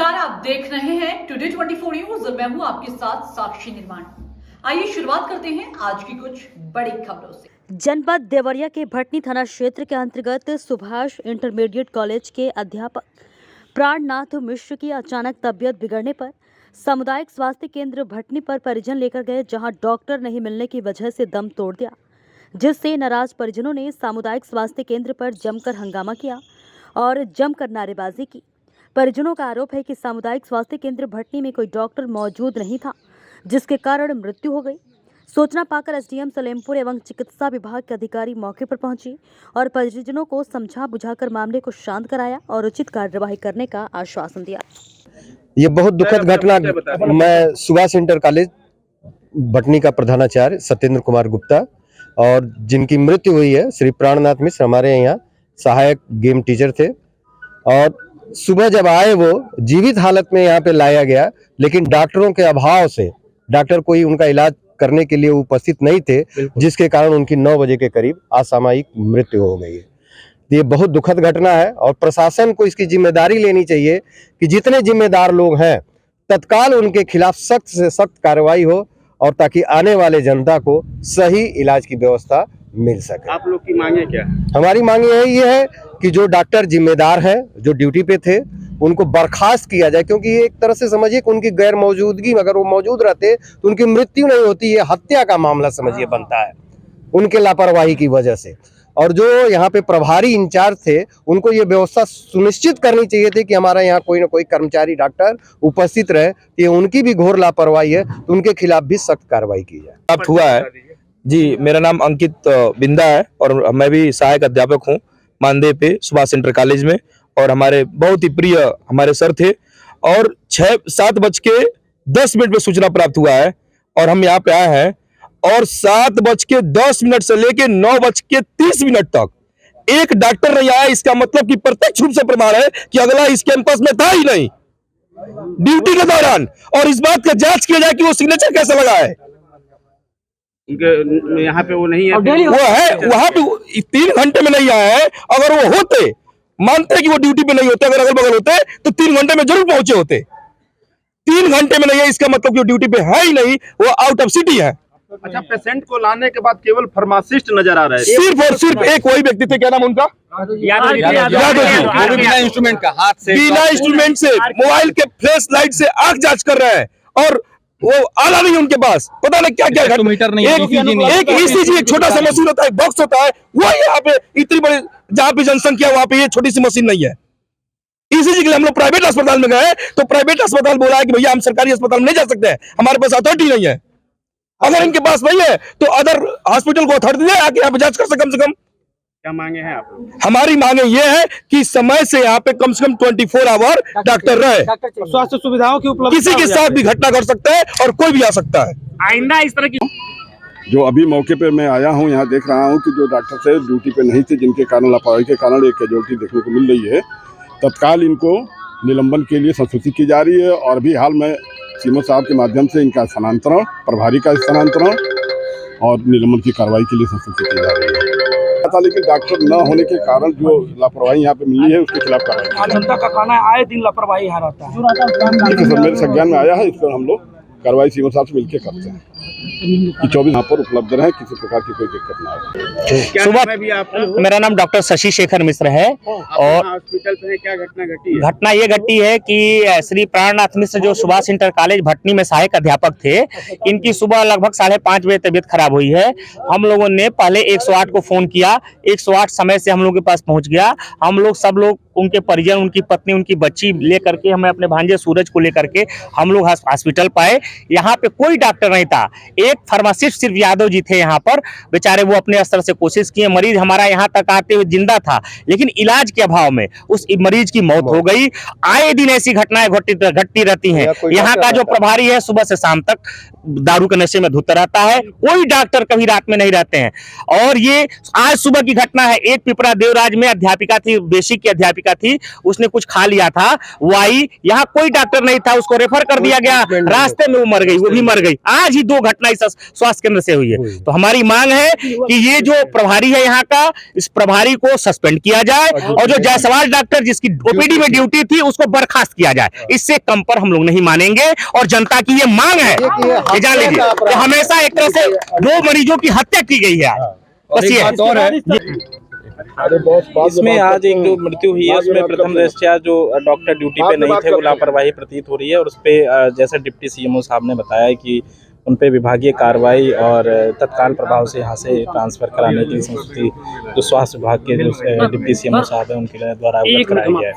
नमस्कार, आप देख रहे हैं टुडे 24 न्यूज। मैं हूं आपके साथ साक्षी निर्माण। आइए शुरुआत करते हैं आज की कुछ बड़ी खबरों से। जनपद देवरिया के भटनी थाना क्षेत्र के अंतर्गत सुभाष इंटरमीडिएट कॉलेज के अध्यापक प्राणनाथ मिश्र की अचानक तबीयत बिगड़ने पर सामुदायिक स्वास्थ्य केंद्र भटनी पर परिजन लेकर गए, जहां डॉक्टर नहीं मिलने की वजह से दम तोड़ दिया, जिससे नाराज परिजनों ने सामुदायिक स्वास्थ्य केंद्र पर जमकर हंगामा किया और जमकर नारेबाजी की। परिजनों का आरोप है कि सामुदायिक स्वास्थ्य केंद्र भटनी में कोई डॉक्टर मौजूद नहीं था, जिसके कारण मृत्यु हो गई। सूचना पाकर एसडीएम सलेमपुर एवं चिकित्सा विभाग के अधिकारी मौके पर पहुंचे और परिजनों को समझा बुझाकर मामले को शांत कराया और उचित कार्यवाही करने का आश्वासन दिया। ये बहुत दुखद घटना। मैं सुभाष इंटर कॉलेज भटनी का प्रधानाचार्य सत्येंद्र कुमार गुप्ता, और जिनकी मृत्यु हुई है श्री प्राणनाथ मिश्र, हमारे यहाँ सहायक गेम टीचर थे। और सुबह जब आए वो जीवित हालत में यहाँ पे लाया गया, लेकिन डॉक्टरों के अभाव से डॉक्टर कोई उनका इलाज करने के लिए उपस्थित नहीं थे, जिसके कारण उनकी 9 बजे के करीब असामयिक मृत्यु हो गई है। ये बहुत दुखद घटना है और प्रशासन को इसकी जिम्मेदारी लेनी चाहिए कि जितने जिम्मेदार लोग हैं तत्काल उनके खिलाफ सख्त से सख्त कार्रवाई हो, और ताकि आने वाले जनता को सही इलाज की व्यवस्था मिल सके। आप लोग की मांगे क्या है? हमारी मांग ये है कि जो डॉक्टर जिम्मेदार हैं, जो ड्यूटी पे थे, उनको बर्खास्त किया जाए, क्योंकि ये एक तरह से समझिए कि उनकी गैर मौजूदगी में अगर वो मौजूद रहते तो उनकी मृत्यु नहीं होती। ये हत्या का मामला समझिए बनता है उनके लापरवाही की वजह से। और जो यहाँ पे प्रभारी इंचार्ज थे, उनको ये व्यवस्था सुनिश्चित करनी चाहिए थी कि हमारा यहाँ कोई ना कोई कर्मचारी डॉक्टर उपस्थित रहे। ये उनकी भी घोर लापरवाही है, तो उनके खिलाफ भी सख्त कार्रवाई की जाए। प्राप्त हुआ है जी। मेरा नाम अंकित बिंदा है और मैं भी सहायक अध्यापक हूँ मानदेय पे सुभाष सेंटर कॉलेज में। और हमारे बहुत ही प्रिय हमारे सर थे, और 7:10 में सूचना प्राप्त हुआ है और हम यहाँ पे आए हैं। और 7:10 से लेके 9:30 तक एक डॉक्टर नहीं आया। इसका मतलब कि प्रत्यक्ष रूप से प्रमाण है कि अगला इस कैंपस में था ही नहीं ड्यूटी के दौरान। और इस बात का जांच किया जाए कि वो सिग्नेचर कैसे लगा है। उनके यहाँ पे वो नहीं है, वो है वहां पे 3 घंटे में नहीं आया है। अगर वो होते, मानते कि वो ड्यूटी पे नहीं होते, अगर अगल बगल होते तो 3 घंटे में जरूर पहुंचे होते। 3 घंटे में नहीं है, इसका मतलब कि वो ड्यूटी पे है ही नहीं, वो आउट ऑफ सिटी है। अच्छा, पेशेंट को लाने के बाद केवल फार्मासिस्ट नजर आ रहा है। सिर्फ और सिर्फ एक वही व्यक्ति थे, क्या नाम उनका? यादव जी। बिना इंस्ट्रूमेंट का, हाथ से, बिना इंस्ट्रूमेंट से, मोबाइल के फ्लैश लाइट से आंख जांच कर रहे हैं, और वो आला नहीं उनके पास, पता नहीं क्या क्या एक ईसीजी, एक छोटा सा मशीन होता है, बॉक्स होता है, वो यहाँ पे इतनी बड़ी जहाँ पे जनसंख्या वहां पे ये छोटी सी मशीन नहीं है। ईसीजी के लिए हम लोग प्राइवेट अस्पताल में गए तो प्राइवेट अस्पताल बोला है कि भैया हम सरकारी अस्पताल में नहीं जा सकते हैं, हमारे पास अथॉरिटी नहीं है। अगर इनके पास नहीं है तो अदर हॉस्पिटल को अथॉरिटी दे, आके यहाँ पे जांच कर सकते। कम से कम क्या मांगे हैं आप लोग? हमारी मांगे ये है कि समय से यहाँ पे कम से कम 24 आवर डॉक्टर रहे। स्वास्थ्य सुविधाओं की उपलब्धता किसी के साथ भी घटना घट सकता है और कोई भी आ सकता है। आइंदा इस तरह की जो अभी मौके पे मैं आया हूँ, यहाँ देख रहा हूँ कि जो डॉक्टर से ड्यूटी पे नहीं थे, जिनके कारण लापरवाही के कारण एक कैजुअल्टी देखने को मिल रही है, तत्काल इनको निलंबन के लिए संस्तुति की जा रही है। और भी हाल में सीएमओ साहब के माध्यम से इनका स्थानांतरण, प्रभारी का स्थानांतरण और निलंबन की कार्रवाई के लिए संस्तुति की जा रही है। लेकिन डॉक्टर न होने के कारण जो लापरवाही यहाँ पे मिली है, उसके खिलाफ कार्रवाई। जनता का कहना है आए दिन लापरवाही यहाँ रहता है। ठीक है सर, मेरे संज्ञान में आया है, इस पर हम लोग कार्रवाई सीएमओ साहब से मिलकर करते हैं कि 24 यहाँ पर उपलब्ध रहे, किसी प्रकार की कोई दिक्कत ना आए। सुबह भी आप, मेरा नाम डॉक्टर शशि शेखर मिश्र है। और हॉस्पिटल पे क्या घटना घटी है? घटना ये घटी है कि श्री प्राणनाथ मिश्र जो सुभाष इंटर कॉलेज भटनी में सहायक अध्यापक थे, इनकी सुबह लगभग 5:30 बजे तबीयत खराब हुई है। हम लोगों ने पहले 108 को फोन किया, 108 समय से हम लोग के पास पहुंच गया। हम लोग सब लोग, उनके परिजन, उनकी पत्नी, उनकी बच्ची लेकर के, हमें अपने भांजे सूरज को लेकर के हम लोग हॉस्पिटल पाए। यहाँ पे कोई डॉक्टर नहीं था, एक फार्मासिस्ट सिर्फ यादव जी थे यहाँ पर। बेचारे वो अपने स्तर से कोशिश किए, मरीज हमारा यहाँ तक आते हुए जिंदा था, लेकिन इलाज के अभाव में उस मरीज की मौत हो गई। आए दिन ऐसी घटनाएं घटती रहती हैं। यहाँ का जो प्रभारी है सुबह से शाम तक दारू के नशे में धुत रहता है, कोई डॉक्टर कभी रात में नहीं रहते हैं। और ये आज सुबह की घटना है, एक पिपरा देवराज में अध्यापिका थी, बेसिक की अध्यापिका थी, उसने कुछ खा लिया था, वो आई, यहाँ कोई डॉक्टर नहीं था, उसको रेफर कर दिया गया, रास्ते में वो मर गई, वो भी मर गई। आज ही 2 घटना इस स्वास्थ्य केंद्र से हुई है। तो हमारी मांग है कि ये जो प्रभारी है यहाँ का, इस प्रभारी को सस्पेंड किया जाए और जो जायसवाल डॉक्टर जिसकी ओपीडी में ड्यूटी थी उसको बर्खास्त किया जाए। इससे कम पर हम लोग नहीं मानेंगे और जनता की ये मांग है, ये जान लीजिए कि हमेशा एक तरह से 2 मरीजों की हत्या की गई है। बस ये इसमें आज एक जो मृत्यु हुई है उसमें प्रथम दृष्टया जो डॉक्टर ड्यूटी पे नहीं थे वो लापरवाही प्रतीत हो रही है और उस पे जैसे डिप्टी सीएमओ साहब ने बताया है कि उन पे विभागीय कार्रवाई और तत्काल प्रभाव से यहाँ से ट्रांसफर कराने की संस्कृति जो स्वास्थ्य विभाग के जो डिप्टी सीएमओ साहब है उनके द्वारा अवगत कराई है।